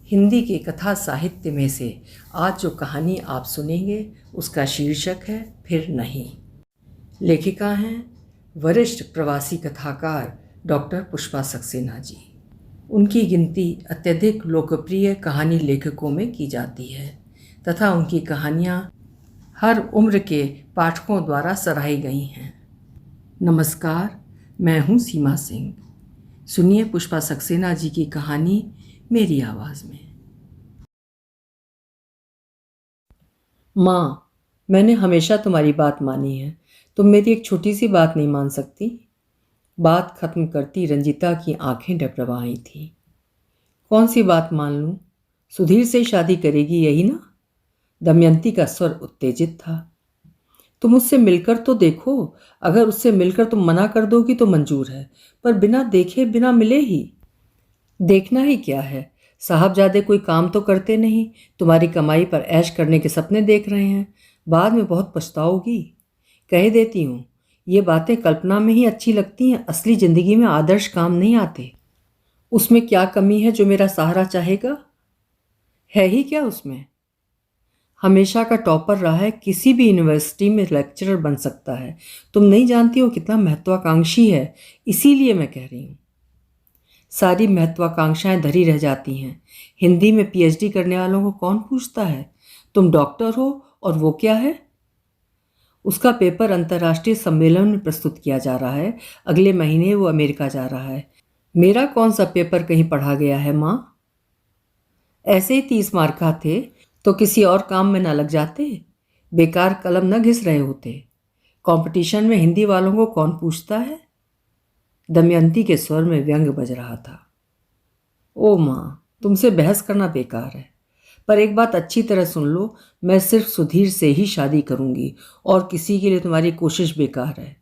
हिंदी के कथा साहित्य में से आज जो कहानी आप सुनेंगे उसका शीर्षक है फिर नहीं। लेखिका हैं वरिष्ठ प्रवासी कथाकार डॉक्टर पुष्पा सक्सेना जी। उनकी गिनती अत्यधिक लोकप्रिय कहानी लेखकों में की जाती है तथा उनकी कहानियाँ हर उम्र के पाठकों द्वारा सराही गई हैं। नमस्कार, मैं हूँ सीमा सिंह। सुनिए पुष्पा सक्सेना जी की कहानी मेरी आवाज़ में। माँ, मैंने हमेशा तुम्हारी बात मानी है। तुम मेरी एक छोटी सी बात नहीं मान सकती? बात खत्म करती रंजिता की आंखें डबडबा आई थी। कौन सी बात मान लूं? सुधीर से शादी करेगी, यही ना? दमयंती का स्वर उत्तेजित था। तुम उससे मिलकर तो देखो। अगर उससे मिलकर तुम मना कर दोगी तो मंजूर है, पर बिना देखे बिना मिले ही। देखना ही क्या है? साहबजादे कोई काम तो करते नहीं, तुम्हारी कमाई पर ऐश करने के सपने देख रहे हैं। बाद में बहुत पछताओगी। कह देती हूँ, ये बातें कल्पना में ही अच्छी लगती हैं, असली ज़िंदगी में आदर्श काम नहीं आते। उसमें क्या कमी है जो मेरा सहारा चाहेगा? है ही क्या उसमें? हमेशा का टॉपर रहा है, किसी भी यूनिवर्सिटी में लेक्चरर बन सकता है। तुम नहीं जानती हो कितना महत्वाकांक्षी है, इसीलिए मैं कह रही हूँ। सारी महत्वाकांक्षाएं धरी रह जाती हैं। हिंदी में पीएचडी करने वालों को कौन पूछता है? तुम डॉक्टर हो और वो क्या है? उसका पेपर अंतर्राष्ट्रीय सम्मेलन में प्रस्तुत किया जा रहा है। अगले महीने वो अमेरिका जा रहा है। मेरा कौन सा पेपर कहीं पढ़ा गया है माँ? ऐसे ही 30 मार्क थे तो किसी और काम में ना लग जाते? बेकार कलम न घिस रहे होते। कंपटीशन में हिंदी वालों को कौन पूछता है? दमयंती के स्वर में व्यंग बज रहा था। ओ माँ, तुमसे बहस करना बेकार है। पर एक बात अच्छी तरह सुन लो, मैं सिर्फ सुधीर से ही शादी करूंगी और किसी के लिए तुम्हारी कोशिश बेकार है।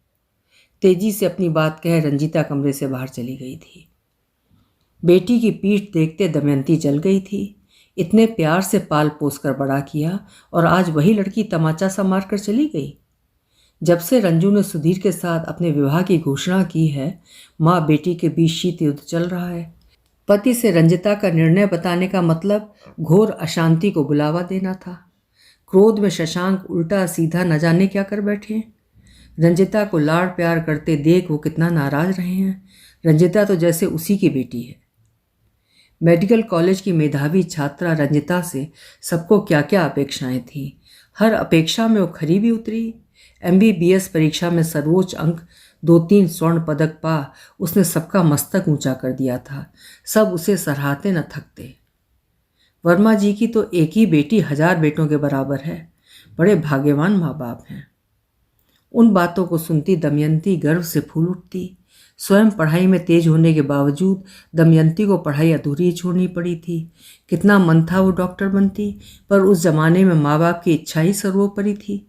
तेजी से अपनी बात कह रंजिता कमरे से बाहर चली गई थी। बेटी की पीठ देखते दमयंती जल गई थी। इतने प्यार से पाल पोस कर बड़ा किया और आज वही लड़की तमाचा सा मार कर चली गई। जब से रंजू ने सुधीर के साथ अपने विवाह की घोषणा की है, माँ बेटी के बीच शीत युद्ध चल रहा है। पति से रंजिता का निर्णय बताने का मतलब घोर अशांति को बुलावा देना था। क्रोध में शशांक उल्टा सीधा न जाने क्या कर बैठे। रंजिता को लाड़ प्यार करते देख वो कितना नाराज रहे हैं। रंजिता तो जैसे उसी की बेटी है। मेडिकल कॉलेज की मेधावी छात्रा रंजिता से सबको क्या क्या अपेक्षाएं थीं। हर अपेक्षा में वो खरी भी उतरी। एमबीबीएस परीक्षा में सर्वोच्च अंक, 2-3 स्वर्ण पदक पा उसने सबका मस्तक ऊंचा कर दिया था। सब उसे सराहते न थकते। वर्मा जी की तो एक ही बेटी 1000 बेटों के बराबर है। बड़े भाग्यवान माँ बाप हैं। उन बातों को सुनती दमयंती गर्व से फूल उठती। स्वयं पढ़ाई में तेज होने के बावजूद दमयंती को पढ़ाई अधूरी ही छोड़नी पड़ी थी। कितना मन था वो डॉक्टर बनती, पर उस जमाने में माँ बाप की इच्छा ही सर्वोपरि थी।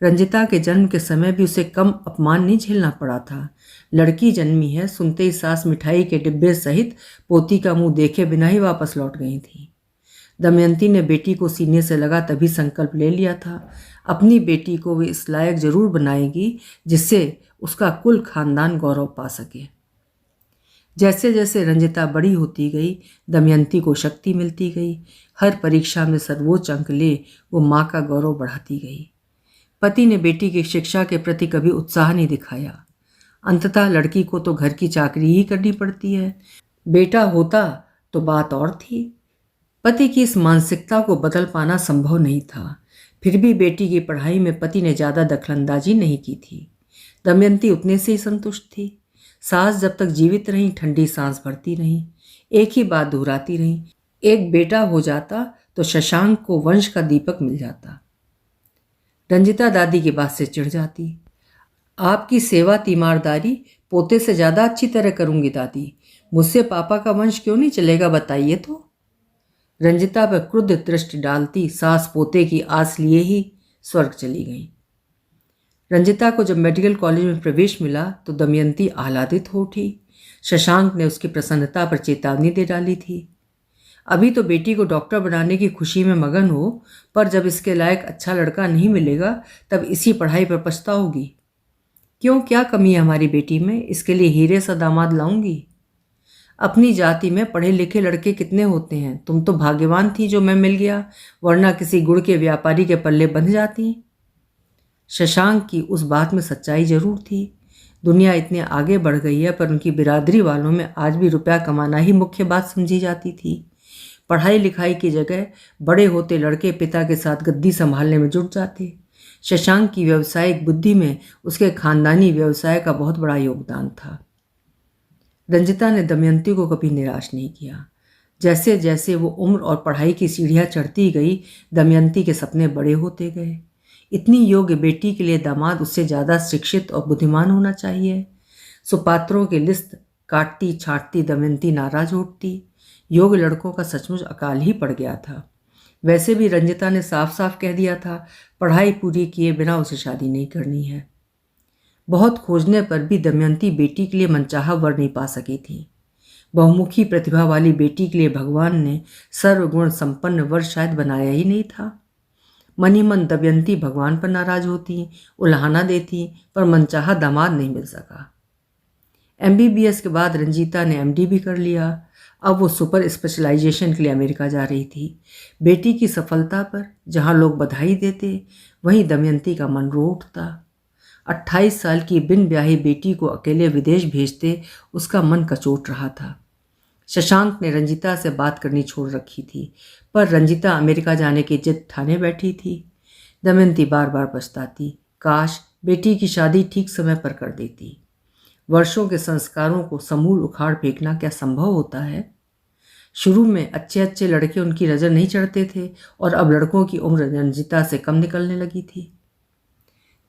रंजिता के जन्म के समय भी उसे कम अपमान नहीं झेलना पड़ा था। लड़की जन्मी है सुनते ही सास मिठाई के डिब्बे सहित पोती का मुंह देखे बिना ही वापस लौट गई थी। दमयंती ने बेटी को सीने से लगा तभी संकल्प ले लिया था, अपनी बेटी को वे इस लायक जरूर बनाएगी जिससे उसका कुल खानदान गौरव पा सके। जैसे जैसे रंजिता बड़ी होती गई, दमयंती को शक्ति मिलती गई। हर परीक्षा में सर्वोच्च अंक ले वो माँ का गौरव बढ़ाती गई। पति ने बेटी की शिक्षा के प्रति कभी उत्साह नहीं दिखाया। अंततः लड़की को तो घर की चाकरी ही करनी पड़ती है। बेटा होता तो बात और थी। पति की इस मानसिकता को बदल पाना संभव नहीं था। फिर भी बेटी की पढ़ाई में पति ने ज़्यादा दखलंदाजी नहीं की थी। दमयंती उतने से ही संतुष्ट थी। सास जब तक जीवित रही ठंडी सांस भरती रही, एक ही बात दोहराती रही, एक बेटा हो जाता तो शशांक को वंश का दीपक मिल जाता। रंजिता दादी की बात से चिढ़ जाती। आपकी सेवा तीमारदारी पोते से ज़्यादा अच्छी तरह करूंगी दादी। मुझसे पापा का वंश क्यों नहीं चलेगा बताइए तो? रंजिता पर क्रुद्ध दृष्टि डालती सास पोते की आस लिए ही स्वर्ग चली गई। रंजिता को जब मेडिकल कॉलेज में प्रवेश मिला तो दमयंती आह्लादित हो उठी। शशांक ने उसकी प्रसन्नता पर चेतावनी दे डाली थी। अभी तो बेटी को डॉक्टर बनाने की खुशी में मगन हो, पर जब इसके लायक अच्छा लड़का नहीं मिलेगा तब इसी पढ़ाई पर पछताओगी। क्यों, क्या कमी है हमारी बेटी में? इसके लिए हीरे सा दामाद लाऊंगी। अपनी जाति में पढ़े लिखे लड़के कितने होते हैं, तुम तो भाग्यवान थी जो मैं मिल गया, वरना किसी गुड़ के व्यापारी के पल्ले बंध जाती। शशांक की उस बात में सच्चाई जरूर थी। दुनिया इतने आगे बढ़ गई है, पर उनकी बिरादरी वालों में आज भी रुपया कमाना ही मुख्य बात समझी जाती थी। पढ़ाई लिखाई की जगह बड़े होते लड़के पिता के साथ गद्दी संभालने में जुट जाते। शशांक की व्यावसायिक बुद्धि में उसके खानदानी व्यवसाय का बहुत बड़ा योगदान था। रंजिता ने दमयंती को कभी निराश नहीं किया। जैसे जैसे वो उम्र और पढ़ाई की सीढ़ियाँ चढ़ती गई, दमयंती के सपने बड़े होते गए। इतनी योग्य बेटी के लिए दामाद उससे ज़्यादा शिक्षित और बुद्धिमान होना चाहिए। सुपात्रों की लिस्ट काटती छांटती दमयंती नाराज उठती। योग्य लड़कों का सचमुच अकाल ही पड़ गया था। वैसे भी रंजिता ने साफ साफ कह दिया था, पढ़ाई पूरी किए बिना उसे शादी नहीं करनी है। बहुत खोजने पर भी दमयंती बेटी के लिए मनचाहा वर नहीं पा सकी थी। बहुमुखी प्रतिभा वाली बेटी के लिए भगवान ने सर्वगुण संपन्न वर शायद बनाया ही नहीं था। मन ही मन दमयंती भगवान पर नाराज होती, उल्हाना देती, पर मनचाहा दामाद नहीं मिल सका। MBBS के बाद रंजीता ने MD भी कर लिया। अब वो सुपर स्पेशलाइजेशन के लिए अमेरिका जा रही थी। बेटी की सफलता पर जहाँ लोग बधाई देते, वहीं दमयंती का मन रो उठता। 28 साल की बिन ब्याही बेटी को अकेले विदेश भेजते उसका मन कचोट रहा था। शशांक ने रंजिता से बात करनी छोड़ रखी थी, पर रंजिता अमेरिका जाने की जिद ठाने बैठी थी। दमयंती बार बार पछताती, काश बेटी की शादी ठीक समय पर कर देती। वर्षों के संस्कारों को समूल उखाड़ फेंकना क्या संभव होता है? शुरू में अच्छे अच्छे लड़के उनकी नज़र नहीं चढ़ते थे, और अब लड़कों की उम्र रंजिता से कम निकलने लगी थी।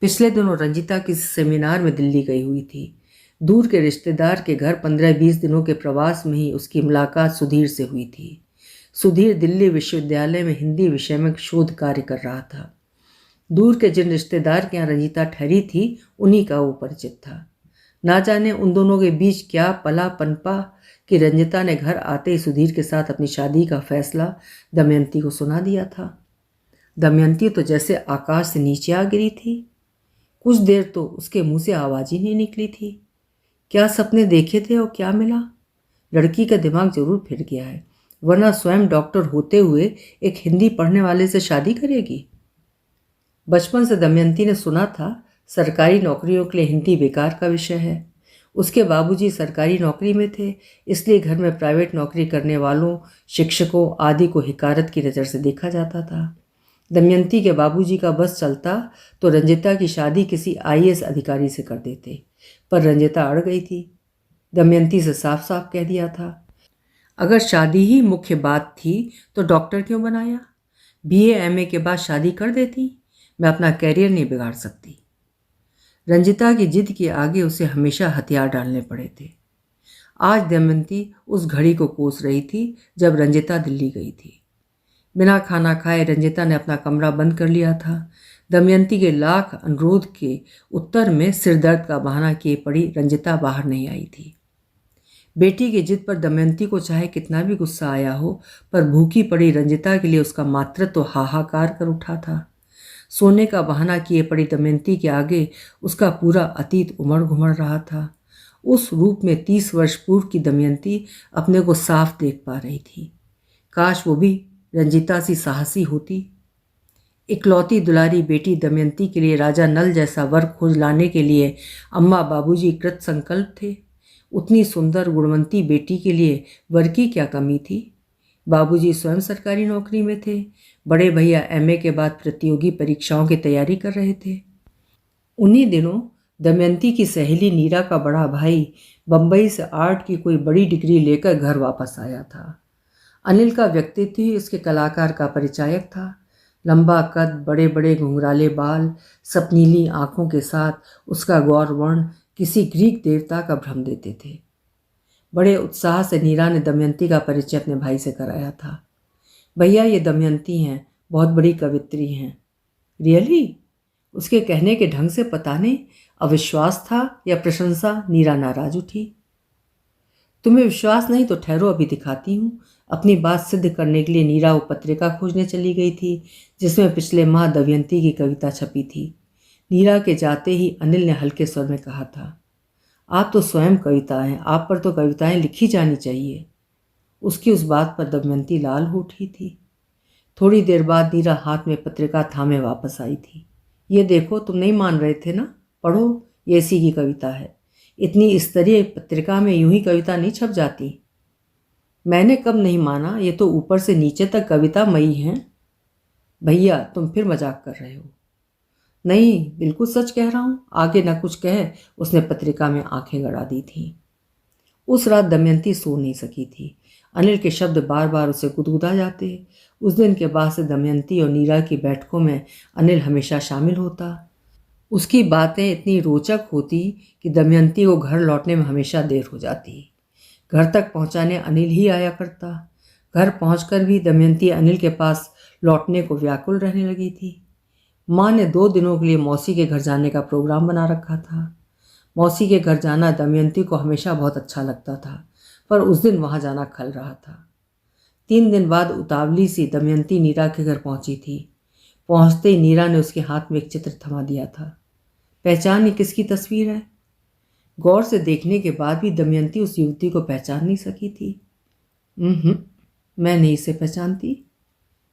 पिछले दिनों रंजिता किसी सेमिनार में दिल्ली गई हुई थी। दूर के रिश्तेदार के घर 15-20 दिनों के प्रवास में ही उसकी मुलाकात सुधीर से हुई थी। सुधीर दिल्ली विश्वविद्यालय में हिंदी विषय में शोध कार्य कर रहा था। दूर के जिन रिश्तेदार के यहाँ रंजिता ठहरी थी, उन्हीं का वो परिचित था। ना जाने उन दोनों के बीच क्या पला पनपा कि रंजिता ने घर आते ही सुधीर के साथ अपनी शादी का फैसला दमयंती को सुना दिया था। दमयंती तो जैसे आकाश से नीचे आ गिरी थी। कुछ देर तो उसके मुंह से आवाज़ ही नहीं निकली थी। क्या सपने देखे थे और क्या मिला? लड़की का दिमाग जरूर फिर गया है, वरना स्वयं डॉक्टर होते हुए एक हिंदी पढ़ने वाले से शादी करेगी। बचपन से दमयंती ने सुना था सरकारी नौकरियों के लिए हिंदी बेकार का विषय है। उसके बाबूजी सरकारी नौकरी में थे, इसलिए घर में प्राइवेट नौकरी करने वालों, शिक्षकों आदि को हिकारत की नज़र से देखा जाता था। दमयंती के बाबूजी का बस चलता तो रंजिता की शादी किसी IAS अधिकारी से कर देते, पर रंजिता अड़ गई थी। दमयंती से साफ साफ कह दिया था, अगर शादी ही मुख्य बात थी तो डॉक्टर क्यों बनाया? BA MA के बाद शादी कर देती, मैं अपना कैरियर नहीं बिगाड़ सकती। रंजिता की जिद के आगे उसे हमेशा हथियार डालने पड़े थे। आज दमयंती उस घड़ी को कोस रही थी जब रंजिता दिल्ली गई थी। बिना खाना खाए रंजिता ने अपना कमरा बंद कर लिया था। दमयंती के लाख अनुरोध के उत्तर में सिरदर्द का बहाना किए पड़ी रंजिता बाहर नहीं आई थी। बेटी की जिद पर दमयंती को चाहे कितना भी गुस्सा आया हो, पर भूखी पड़ी रंजिता के लिए उसका मातृत्व तो हाहाकार कर उठा था। सोने का बहाना किए पड़ी दमयंती के आगे उसका पूरा अतीत उमड़ घुमड़ रहा था। उस रूप में 30 वर्ष पूर्व की दमयंती अपने को साफ देख पा रही थी। काश वो भी रंजिता सी साहसी होती। इकलौती दुलारी बेटी दमयंती के लिए राजा नल जैसा वर खोज लाने के लिए अम्मा बाबूजी कृत संकल्प थे। उतनी सुंदर गुणवंती बेटी के लिए वर की क्या कमी थी? बाबूजी स्वयं सरकारी नौकरी में थे। बड़े भैया MA के बाद प्रतियोगी परीक्षाओं की तैयारी कर रहे थे। उन्हीं दिनों दमयंती की सहेली नीरा का बड़ा भाई बम्बई से आर्ट की कोई बड़ी डिग्री लेकर घर वापस आया था। अनिल का व्यक्तित्व ही उसके कलाकार का परिचायक था। लंबा कद, बड़े बड़े घुंघराले बाल, सपनीली आंखों के साथ उसका गौर वर्ण किसी ग्रीक देवता का भ्रम देते थे। बड़े उत्साह से नीरा ने दमयंती का परिचय अपने भाई से कराया था। भैया ये दमयंती हैं, बहुत बड़ी कवित्री हैं। रियली? उसके कहने के ढंग से पता नहीं अविश्वास था या प्रशंसा। नीरा नाराज उठी। तुम्हें विश्वास नहीं तो ठहरो, अभी दिखाती हूँ। अपनी बात सिद्ध करने के लिए नीरा वो पत्रिका खोजने चली गई थी जिसमें पिछले माह दमयंती की कविता छपी थी। नीरा के जाते ही अनिल ने हल्के स्वर में कहा था, आप तो स्वयं कविता हैं, आप पर तो कविताएं लिखी जानी चाहिए। उसकी उस बात पर दमयंती लाल हो उठी थी। थोड़ी देर बाद नीरा हाथ में पत्रिका थामे वापस आई थी। ये देखो, तुम नहीं मान रहे थे ना, पढ़ो, ये इसी की कविता है। इतनी स्तरीय पत्रिका में यूं ही कविता नहीं छप जाती। मैंने कब नहीं माना, ये तो ऊपर से नीचे तक कविता मई है। भैया, तुम फिर मजाक कर रहे हो। नहीं, बिल्कुल सच कह रहा हूं। आगे न कुछ कहे उसने पत्रिका में आंखें गड़ा दी थीं। उस रात दमयंती सो नहीं सकी थी। अनिल के शब्द बार बार उसे गुदगुदा जाते। उस दिन के बाद से दमयंती और नीरा की बैठकों में अनिल हमेशा शामिल होता। उसकी बातें इतनी रोचक होती कि दमयंती को घर लौटने में हमेशा देर हो जाती। घर तक पहुंचाने अनिल ही आया करता। घर पहुंचकर भी दमयंती अनिल के पास लौटने को व्याकुल रहने लगी थी। माँ ने 2 दिनों के लिए मौसी के घर जाने का प्रोग्राम बना रखा था। मौसी के घर जाना दमयंती को हमेशा बहुत अच्छा लगता था, पर उस दिन वहां जाना खल रहा था। 3 दिन बाद उतावली सी दमयंती नीरा के घर पहुंची थी। पहुंचते ही नीरा ने उसके हाथ में एक चित्र थमा दिया था। पहचान, ये किसकी तस्वीर है? गौर से देखने के बाद भी दमयंती उस युवती को पहचान नहीं सकी थी। मैं नहीं इसे पहचानती।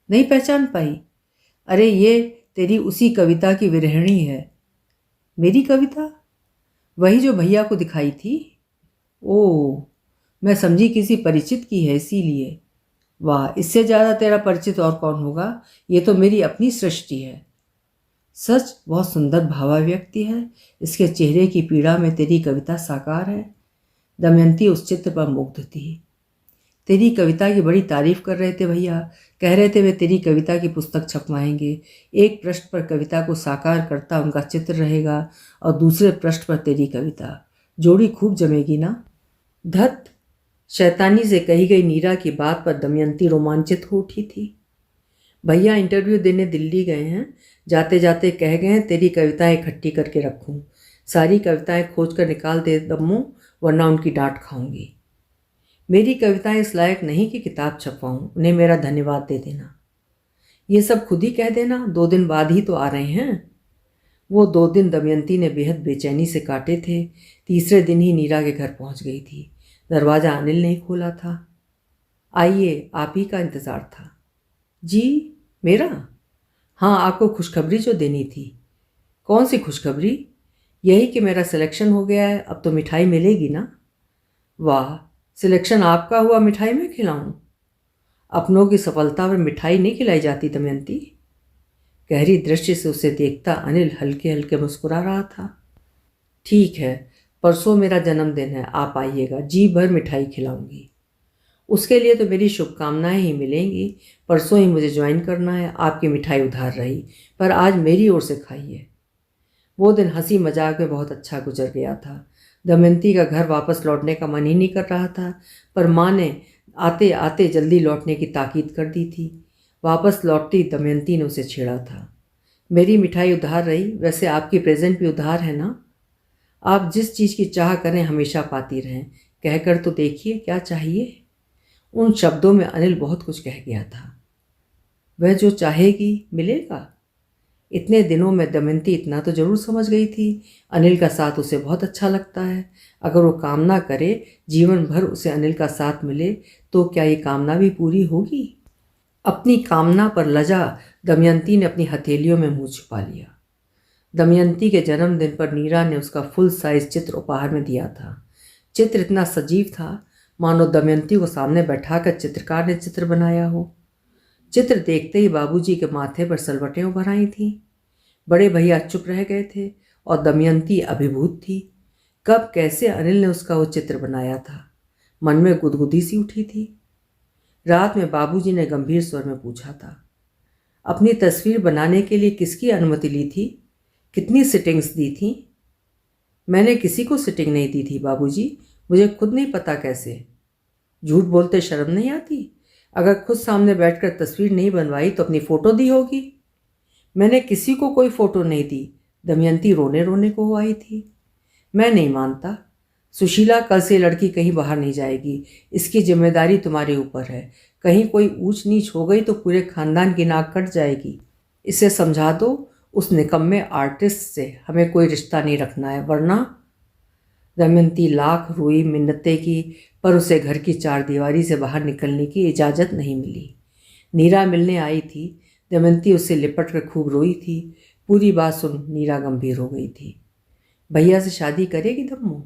नहीं पहचान पाई? अरे, ये तेरी उसी कविता की विरहिणी है। मेरी कविता? वही जो भैया को दिखाई थी? ओह, मैं समझी किसी परिचित की है, इसीलिए। वाह, इससे ज़्यादा तेरा परिचित और कौन होगा? ये तो मेरी अपनी सृष्टि है। सच बहुत सुंदर भावाव्यक्ति है। इसके चेहरे की पीड़ा में तेरी कविता साकार है। दमयंती उस चित्र पर मुग्ध थी। तेरी कविता की बड़ी तारीफ कर रहे थे भैया। कह रहे थे वे तेरी कविता की पुस्तक छपवाएंगे। एक पृष्ठ पर कविता को साकार करता उनका चित्र रहेगा और दूसरे पृष्ठ पर तेरी कविता। जोड़ी खूब जमेगी ना? धत! शैतानी से कही गई नीरा की बात पर दमयंती रोमांचित हो उठी थी। भैया इंटरव्यू देने दिल्ली गए हैं। जाते जाते कह गए हैं तेरी कविताएं इकट्ठी करके रखूं। सारी कविताएं खोज कर निकाल दे दम्मू, वरना उनकी डांट खाऊंगी। मेरी कविताएं इस लायक नहीं कि किताब छपवाऊं। उन्हें मेरा धन्यवाद दे देना। ये सब खुद ही कह देना, 2 दिन बाद ही तो आ रहे हैं। वो 2 दिन दमयंती ने बेहद बेचैनी से काटे थे। तीसरे दिन ही नीरा के घर पहुंच गई थी। दरवाज़ा अनिल ने ही खोला था। आइए, आप ही का इंतज़ार था। जी? मेरा? हाँ, आपको खुशखबरी जो देनी थी। कौन सी खुशखबरी? यही कि मेरा सिलेक्शन हो गया है, अब तो मिठाई मिलेगी ना? वाह, सिलेक्शन आपका हुआ, मिठाई मैं खिलाऊं? अपनों की सफलता पर मिठाई नहीं खिलाई जाती दमयंती। गहरी दृष्टि से उसे देखता अनिल हल्के हल्के मुस्कुरा रहा था। ठीक है, परसों मेरा जन्मदिन है, आप आइएगा, जी भर मिठाई खिलाऊंगी। उसके लिए तो मेरी शुभकामनाएं ही मिलेंगी। परसों ही मुझे ज्वाइन करना है। आपकी मिठाई उधार रही, पर आज मेरी ओर से खाइए। वो दिन हंसी मजाक में बहुत अच्छा गुजर गया था। दमयंती का घर वापस लौटने का मन ही नहीं कर रहा था, पर माँ ने आते आते जल्दी लौटने की ताकीद कर दी थी। वापस लौटती दमयंती ने उसे छेड़ा था। मेरी मिठाई उधार रही, वैसे आपकी प्रेजेंट भी उधार है ना? आप जिस चीज़ की चाह करें हमेशा पाती रहें। कहकर तो देखिए क्या चाहिए। उन शब्दों में अनिल बहुत कुछ कह गया था। वह जो चाहेगी मिलेगा। इतने दिनों में दमयंती इतना तो जरूर समझ गई थी, अनिल का साथ उसे बहुत अच्छा लगता है। अगर वो कामना करे जीवन भर उसे अनिल का साथ मिले, तो क्या ये कामना भी पूरी होगी? अपनी कामना पर लजा दमयंती ने अपनी हथेलियों में मुंह छुपा लिया। दमयंती के जन्मदिन पर नीरा ने उसका फुल साइज चित्र उपहार में दिया था। चित्र इतना सजीव था मानो दमयंती को सामने बैठाकर चित्रकार ने चित्र बनाया हो। चित्र देखते ही बाबूजी के माथे पर सलवटें उभर आई थीं। बड़े भैया चुप रह गए थे और दमयंती अभिभूत थी। कब कैसे अनिल ने उसका वो चित्र बनाया था, मन में गुदगुदी सी उठी थी। रात में बाबूजी ने गंभीर स्वर में पूछा था, अपनी तस्वीर बनाने के लिए किसकी अनुमति ली थी? कितनी सिटिंग्स दी थी? मैंने किसी को सिटिंग नहीं दी थी बाबूजी, मुझे खुद नहीं पता कैसे। झूठ बोलते शर्म नहीं आती? अगर खुद सामने बैठकर तस्वीर नहीं बनवाई तो अपनी फ़ोटो दी होगी। मैंने किसी को कोई फ़ोटो नहीं दी। दमयंती रोने रोने को आई थी। मैं नहीं मानता। सुशीला, कल से लड़की कहीं बाहर नहीं जाएगी। इसकी जिम्मेदारी तुम्हारे ऊपर है। कहीं कोई ऊंच नीच हो गई तो पूरे खानदान की नाक कट जाएगी। इसे समझा दो, उस निकम्मे आर्टिस्ट से हमें कोई रिश्ता नहीं रखना है, वरना दमयंती लाख रोई, मिन्नतें की, पर उसे घर की चारदीवारी से बाहर निकलने की इजाज़त नहीं मिली। नीरा मिलने आई थी। दमयंती उससे लिपट कर खूब रोई थी। पूरी बात सुन नीरा गंभीर हो गई थी। भैया से शादी करेगी दम्मू?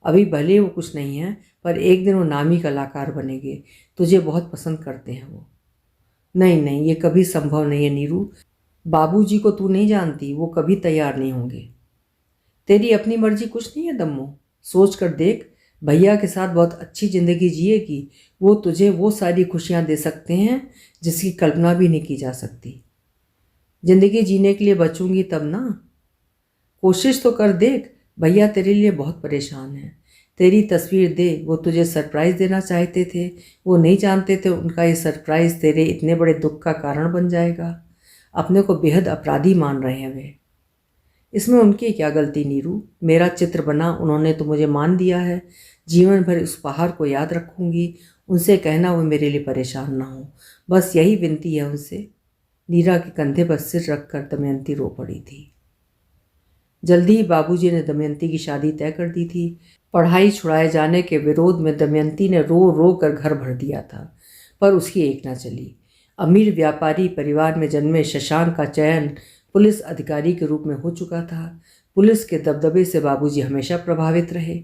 अभी भले वो कुछ नहीं है, पर एक दिन वो नामी कलाकार बनेंगे। तुझे बहुत पसंद करते हैं वो। नहीं नहीं, ये कभी संभव नहीं है नीरू। बाबूजी को तू नहीं जानती, वो कभी तैयार नहीं होंगे। तेरी अपनी मर्जी कुछ नहीं है दम्मू। सोच कर देख, भैया के साथ बहुत अच्छी ज़िंदगी जिएगी। वो तुझे वो सारी खुशियाँ दे सकते हैं जिसकी कल्पना भी नहीं की जा सकती। ज़िंदगी जीने के लिए बचूंगी तब ना। कोशिश तो कर देख। भैया तेरे लिए बहुत परेशान हैं। तेरी तस्वीर दे, वो तुझे सरप्राइज़ देना चाहते थे। वो नहीं जानते थे उनका ये सरप्राइज़ तेरे इतने बड़े दुख का कारण बन जाएगा। अपने को बेहद अपराधी मान रहे हैं वे। इसमें उनकी क्या गलती नीरू? मेरा चित्र बना, उन्होंने तो मुझे मान दिया है। जीवन भर उस उपहार को याद रखूंगी। उनसे कहना वो मेरे लिए परेशान ना हो, बस यही विनती है उनसे। नीरा के कंधे पर सिर रखकर दमयंती रो पड़ी थी। जल्दी ही बाबूजी ने दमयंती की शादी तय कर दी थी। पढ़ाई छुड़ाए जाने के विरोध में दमयंती ने रो रो कर घर भर दिया था, पर उसकी एक ना चली। अमीर व्यापारी परिवार में जन्मे शशांक का चयन पुलिस अधिकारी के रूप में हो चुका था। पुलिस के दबदबे से बाबूजी हमेशा प्रभावित रहे।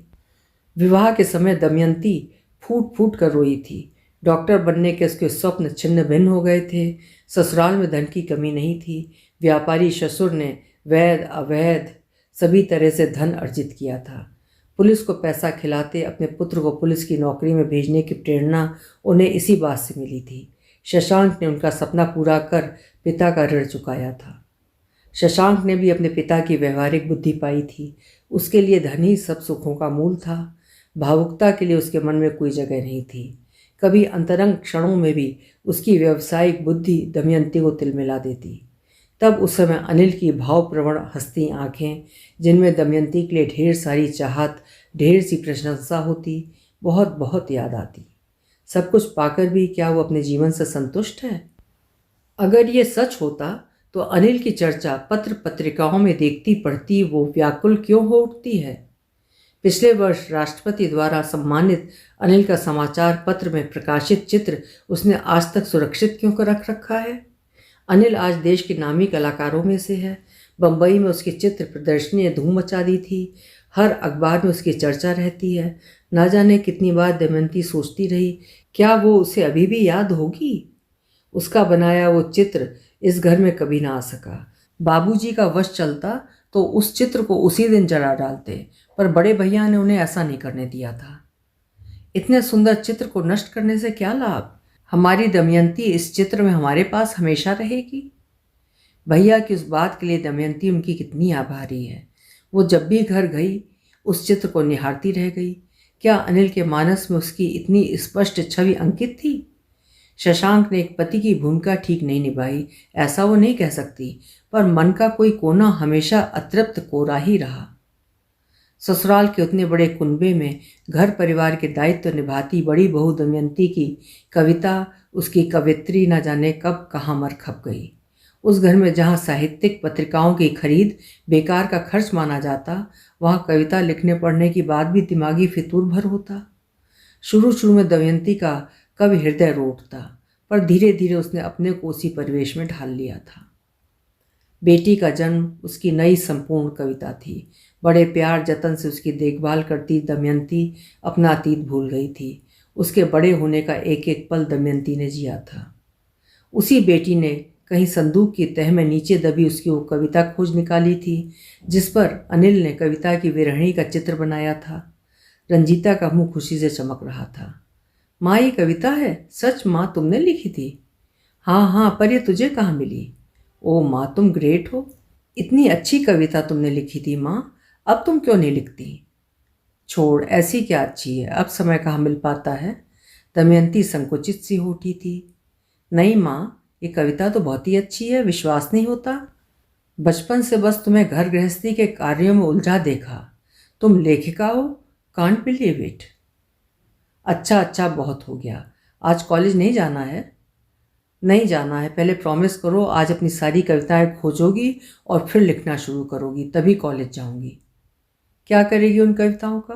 विवाह के समय दमयंती फूट फूट कर रोई थी। डॉक्टर बनने के उसके स्वप्न छिन्न भिन्न हो गए थे। ससुराल में धन की कमी नहीं थी। व्यापारी ससुर ने वैध अवैध सभी तरह से धन अर्जित किया था। पुलिस को पैसा खिलाते अपने पुत्र को पुलिस की नौकरी में भेजने की प्रेरणा उन्हें इसी बात से मिली थी। शशांक ने उनका सपना पूरा कर पिता का ऋण चुकाया था। शशांक ने भी अपने पिता की व्यवहारिक बुद्धि पाई थी। उसके लिए धन ही सब सुखों का मूल था। भावुकता के लिए उसके मन में कोई जगह नहीं थी। कभी अंतरंग क्षणों में भी उसकी व्यावसायिक बुद्धि दमयंती को तिलमिला देती। तब उस समय अनिल की भावप्रवण हंसती आंखें, जिनमें दमयंती के लिए ढेर सारी चाहत, ढेर सी प्रशंसा होती, बहुत बहुत याद आती। सब कुछ पाकर भी क्या वो अपने जीवन से संतुष्ट है? अगर ये सच होता तो अनिल की चर्चा पत्र पत्रिकाओं में देखती पढ़ती वो व्याकुल क्यों हो उठती है? पिछले वर्ष राष्ट्रपति द्वारा सम्मानित अनिल का समाचार पत्र में प्रकाशित चित्र उसने आज तक सुरक्षित क्यों कर रख रखा है? अनिल आज देश के नामी कलाकारों में से है। बम्बई में उसकी चित्र प्रदर्शनी ने धूम मचा दी थी। हर अखबार में उसकी चर्चा रहती है। ना जाने कितनी बार दमयंती सोचती रही, क्या वो उसे अभी भी याद होगी? उसका बनाया वो चित्र इस घर में कभी ना आ सका। बाबूजी का वश चलता तो उस चित्र को उसी दिन जला डालते, पर बड़े भैया ने उन्हें ऐसा नहीं करने दिया था। इतने सुंदर चित्र को नष्ट करने से क्या लाभ? हमारी दमयंती इस चित्र में हमारे पास हमेशा रहेगी। भैया की उस बात के लिए दमयंती उनकी कितनी आभारी है। वो जब भी घर गई उस चित्र को निहारती रह गई। क्या अनिल के मानस में उसकी इतनी स्पष्ट छवि अंकित थी? शशांक ने एक पति की भूमिका ठीक नहीं निभाई, ऐसा वो नहीं कह सकती, पर मन का कोई कोना हमेशा अतृप्त कोरा ही रहा। ससुराल के उतने बड़े कुनबे में घर परिवार के दायित्व निभाती बड़ी बहू दमयंती की कविता, उसकी कवित्री न जाने कब कहाँ मर खप गई। उस घर में जहाँ साहित्यिक पत्रिकाओं की खरीद बेकार का खर्च माना जाता, वहाँ कविता लिखने पढ़ने की बात भी दिमागी फितूर भर होता। शुरू शुरू में दमयंती का कभी हृदय रो उठता, पर धीरे धीरे उसने अपने को उसी परिवेश में ढाल लिया था। बेटी का जन्म उसकी नई संपूर्ण कविता थी। बड़े प्यार जतन से उसकी देखभाल करती दमयंती अपना अतीत भूल गई थी। उसके बड़े होने का एक एक पल दमयंती ने जिया था। उसी बेटी ने कहीं संदूक की तह में नीचे दबी उसकी वो कविता खोज निकाली थी, जिस पर अनिल ने कविता की विरहणी का चित्र बनाया था। रंजीता का मुंह खुशी से चमक रहा था। माँ, ये कविता है? सच माँ, तुमने लिखी थी? हाँ हाँ, पर ये तुझे कहाँ मिली? ओ माँ, तुम ग्रेट हो। इतनी अच्छी कविता तुमने लिखी थी माँ, अब तुम क्यों नहीं लिखती? छोड़, ऐसी क्या अच्छी है, अब समय कहाँ मिल पाता है। दमयंती संकुचित सी हो उठी थी। नहीं माँ, ये कविता तो बहुत ही अच्छी है, विश्वास नहीं होता। बचपन से बस तुम्हें घर गृहस्थी के कार्यों में उलझा देखा। तुम लेखिका हो, कांट बिलीव इट। अच्छा अच्छा, बहुत हो गया। आज कॉलेज नहीं जाना है? नहीं जाना है। पहले प्रॉमिस करो आज अपनी सारी कविताएं खोजोगी और फिर लिखना शुरू करोगी, तभी कॉलेज जाऊंगी। क्या करेगी उन कविताओं का?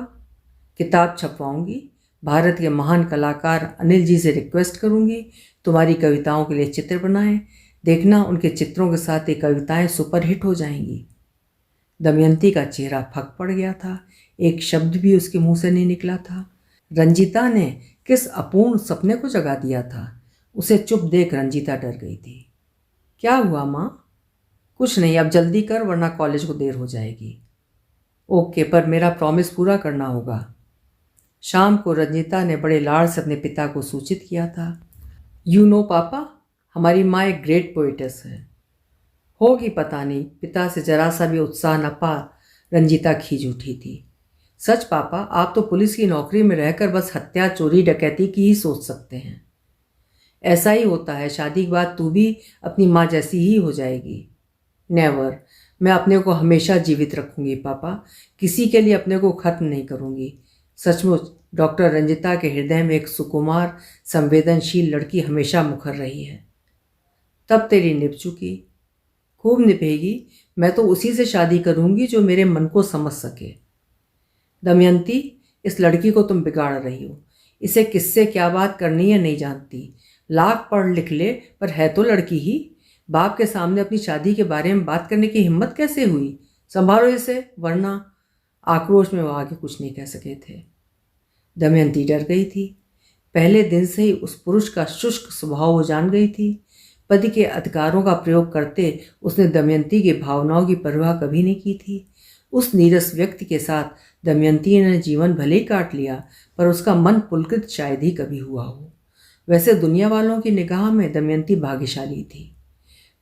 किताब छपवाऊंगी, भारत के महान कलाकार अनिल जी से रिक्वेस्ट करूंगी तुम्हारी कविताओं के लिए चित्र बनाएं, देखना उनके चित्रों के साथ ये कविताएं सुपरहिट हो जाएंगी। दमयंती का चेहरा फक पड़ गया था, एक शब्द भी उसके मुंह से नहीं निकला था। रंजीता ने किस अपूर्ण सपने को जगा दिया था। उसे चुप देख रंजीता डर गई थी। क्या हुआ माँ? कुछ नहीं, अब जल्दी कर वरना कॉलेज को देर हो जाएगी। ओके, पर मेरा प्रॉमिस पूरा करना होगा। शाम को रंजीता ने बड़े लाड़ से अपने पिता को सूचित किया था। यू नो पापा, हमारी माँ एक ग्रेट पोइटेस है। होगी पता नहीं, पिता से जरा सा भी उत्साह न पा रंजीता खींच उठी थी। सच पापा, आप तो पुलिस की नौकरी में रहकर बस हत्या, चोरी, डकैती की ही सोच सकते हैं। ऐसा ही होता है, शादी के बाद तू भी अपनी माँ जैसी ही हो जाएगी। नेवर, मैं अपने को हमेशा जीवित रखूंगी पापा, किसी के लिए अपने को खत्म नहीं करूंगी। सचमुच डॉक्टर रंजीता के हृदय में एक सुकुमार, संवेदनशील लड़की हमेशा मुखर रही है। तब तेरी निभ चुकी, खूब निभेगी। मैं तो उसी से शादी करूंगी जो मेरे मन को समझ सके। दमयंती, इस लड़की को तुम बिगाड़ रही हो। इसे किससे क्या बात करनी है नहीं जानती। लाख पढ़ लिख ले पर है तो लड़की ही। बाप के सामने अपनी शादी के बारे में बात करने की हिम्मत कैसे हुई? संभालो इसे, वरना। आक्रोश में वो आगे कुछ नहीं कह सके थे। दमयंती डर गई थी। पहले दिन से ही उस पुरुष का शुष्क स्वभाव वो जान गई थी। पति के अधिकारों का प्रयोग करते उसने दमयंती की भावनाओं की परवाह कभी नहीं की थी। उस नीरस व्यक्ति के साथ दमयंती ने जीवन भले ही काट लिया, पर उसका मन पुलकित शायद ही कभी हुआ हो। वैसे दुनिया वालों की निगाह में दमयंती भाग्यशाली थी।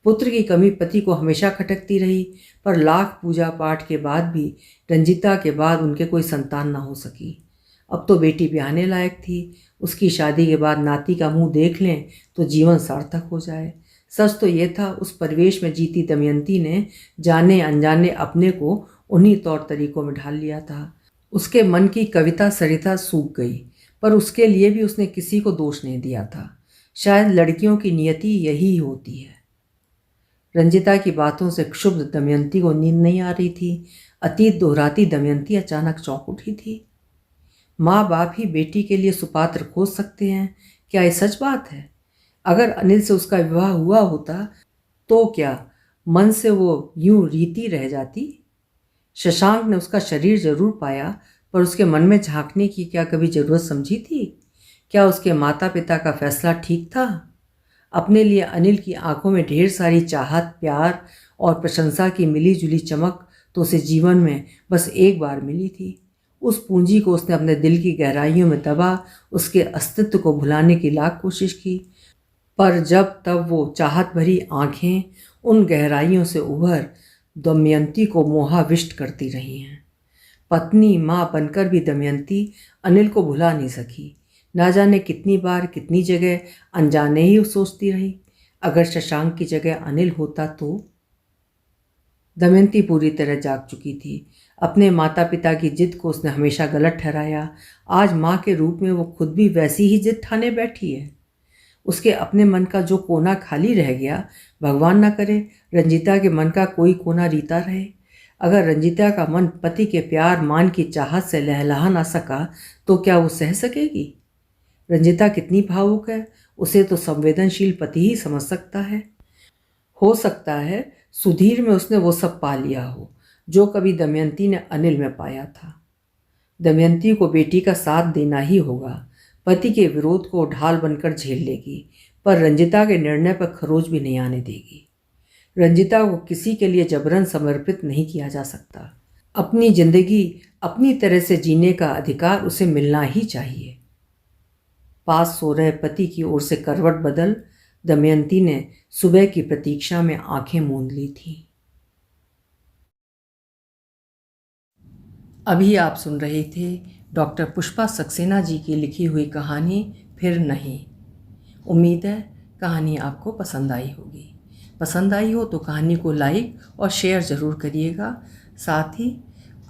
पुत्र की कमी पति को हमेशा खटकती रही, पर लाख पूजा पाठ के बाद भी रंजीता के बाद उनके कोई संतान ना हो सकी। अब तो बेटी ब्याहने लायक थी। उसकी शादी के बाद नाती का मुंह देख लें तो जीवन सार्थक हो जाए। सच तो ये था, उस परिवेश में जीती दमयंती ने जाने अनजाने अपने को उन्हीं तौर तरीकों में ढाल लिया था। उसके मन की कविता सरिता सूख गई, पर उसके लिए भी उसने किसी को दोष नहीं दिया था। शायद लड़कियों की नियति यही होती है। रंजिता की बातों से क्षुब्ध दमयंती को नींद नहीं आ रही थी। अतीत दोहराती दमयंती अचानक चौंक उठी थी। माँ बाप ही बेटी के लिए सुपात्र खोज सकते हैं, क्या ये सच बात है? अगर अनिल से उसका विवाह हुआ होता तो क्या मन से वो यूं रीति रह जाती? शशांक ने उसका शरीर जरूर पाया, पर उसके मन में झांकने की क्या कभी जरूरत समझी थी? क्या उसके माता पिता का फैसला ठीक था? अपने लिए अनिल की आंखों में ढेर सारी चाहत, प्यार और प्रशंसा की मिली जुली चमक तो उसे जीवन में बस एक बार मिली थी। उस पूंजी को उसने अपने दिल की गहराइयों में दबा उसके अस्तित्व को भुलाने की लाख कोशिश की, पर जब तब वो चाहत भरी आंखें उन गहराइयों से उभर दमयंती को मोहाविष्ट करती रही हैं। पत्नी माँ बनकर भी दमयंती अनिल को भुला नहीं सकी। ना जाने कितनी बार कितनी जगह अनजाने ही सोचती रही, अगर शशांक की जगह अनिल होता तो। दमयंती पूरी तरह जाग चुकी थी। अपने माता पिता की जिद को उसने हमेशा गलत ठहराया। आज माँ के रूप में वो खुद भी वैसी ही जिद ठाने बैठी है। उसके अपने मन का जो कोना खाली रह गया, भगवान ना करे रंजीता के मन का कोई कोना रीता रहे। अगर रंजीता का मन पति के प्यार मान की चाहत से लहलहा ना सका तो क्या वो सह सकेगी? रंजीता कितनी भावुक है, उसे तो संवेदनशील पति ही समझ सकता है। हो सकता है सुधीर में उसने वो सब पा लिया हो जो कभी दमयंती ने अनिल में पाया था। दमयंती को बेटी का साथ देना ही होगा। पति के विरोध को ढाल बनकर झेल लेगी, पर रंजिता के निर्णय पर खरोच भी नहीं आने देगी। रंजिता को किसी के लिए जबरन समर्पित नहीं किया जा सकता। अपनी जिंदगी अपनी तरह से जीने का अधिकार उसे मिलना ही चाहिए। पास सो रहे पति की ओर से करवट बदल दमयंती ने सुबह की प्रतीक्षा में आंखें मूंद ली थीं। अभी आप सुन रहे थे डॉक्टर पुष्पा सक्सेना जी की लिखी हुई कहानी फिर नहीं। उम्मीद है कहानी आपको पसंद आई होगी। पसंद आई हो तो कहानी को लाइक और शेयर ज़रूर करिएगा। साथ ही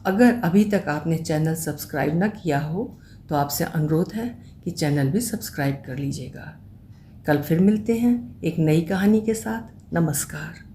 अगर अभी तक आपने चैनल सब्सक्राइब न किया हो तो आपसे अनुरोध है कि चैनल भी सब्सक्राइब कर लीजिएगा। कल फिर मिलते हैं एक नई कहानी के साथ। नमस्कार।